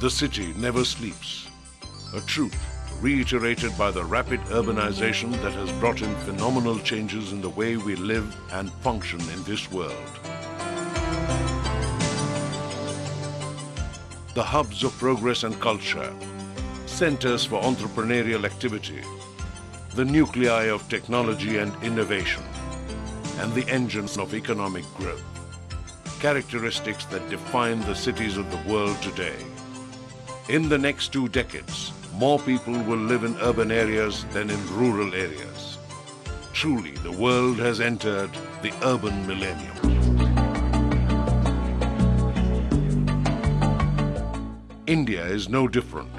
The city never sleeps, a truth reiterated by the rapid urbanization that has brought in phenomenal changes in the way we live and function in this world. The hubs of progress and culture, centers for entrepreneurial activity, the nuclei of technology and innovation, and the engines of economic growth, characteristics that define the cities of the world today. In the next 2 decades, more people will live in urban areas than in rural areas. Truly, the world has entered the urban millennium. India is no different.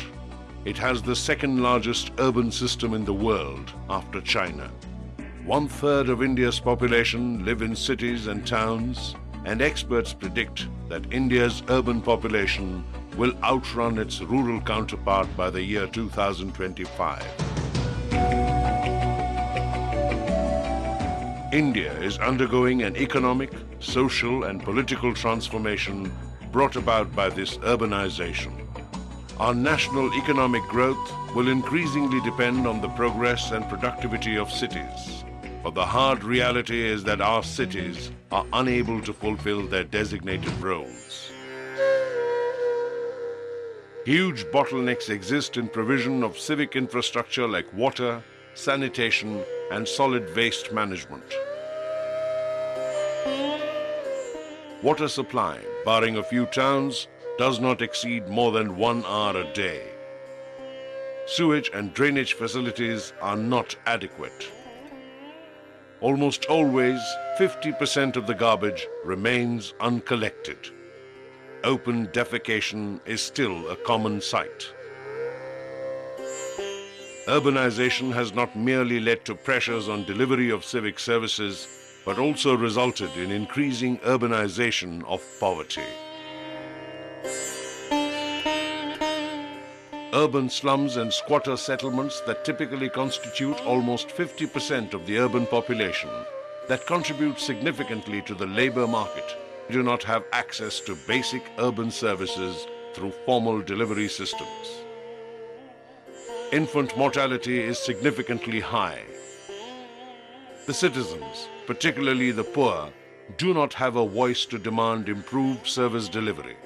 It has the second largest urban system in the world after China. 1/3 of India's population live in cities and towns, and experts predict that India's urban population will outrun its rural counterpart by the year 2025. India is undergoing an economic, social, and political transformation brought about by this urbanization. Our national economic growth will increasingly depend on the progress and productivity of cities. But the hard reality is that our cities are unable to fulfill their designated roles. Huge bottlenecks exist in provision of civic infrastructure like water, sanitation, and solid waste management. Water supply, barring a few towns, does not exceed more than 1 hour a day. Sewage and drainage facilities are not adequate. Almost always, 50% of the garbage remains uncollected. Open defecation is still a common sight. Urbanization has not merely led to pressures on delivery of civic services, but also resulted in increasing urbanization of poverty. Urban slums and squatter settlements that typically constitute almost 50% of the urban population, that contribute significantly to the labor market, do not have access to basic urban services through formal delivery systems. Infant mortality is significantly high. The citizens, particularly the poor, do not have a voice to demand improved service delivery.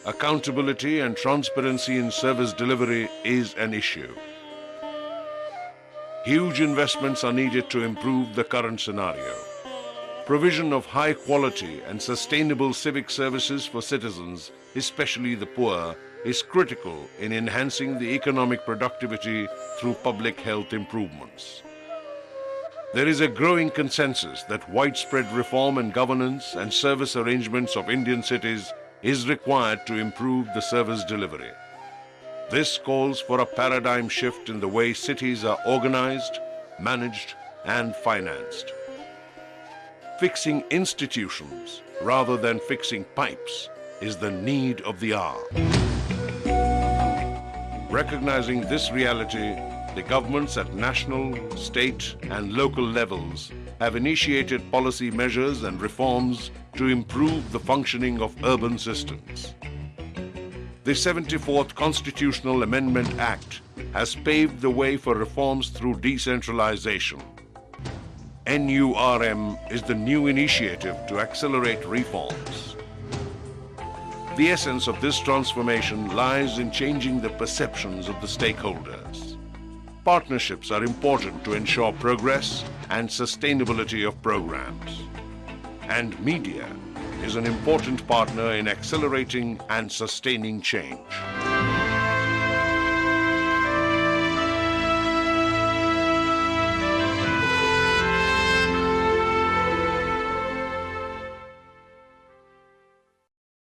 Accountability and transparency in service delivery is an issue. Huge investments are needed to improve the current scenario. Provision of high quality and sustainable civic services for citizens, especially the poor, is critical in enhancing the economic productivity through public health improvements. There is a growing consensus that widespread reform in governance and service arrangements of Indian cities is required to improve the service delivery. This calls for a paradigm shift in the way cities are organized, managed, and financed. Fixing institutions rather than fixing pipes is the need of the hour. Recognizing this reality, the governments at national, state, and local levels have initiated policy measures and reforms to improve the functioning of urban systems. The 74th Constitutional Amendment Act has paved the way for reforms through decentralization. NURM is the new initiative to accelerate reforms. The essence of this transformation lies in changing the perceptions of the stakeholders. Partnerships are important to ensure progress and sustainability of programs. And media is an important partner in accelerating and sustaining change.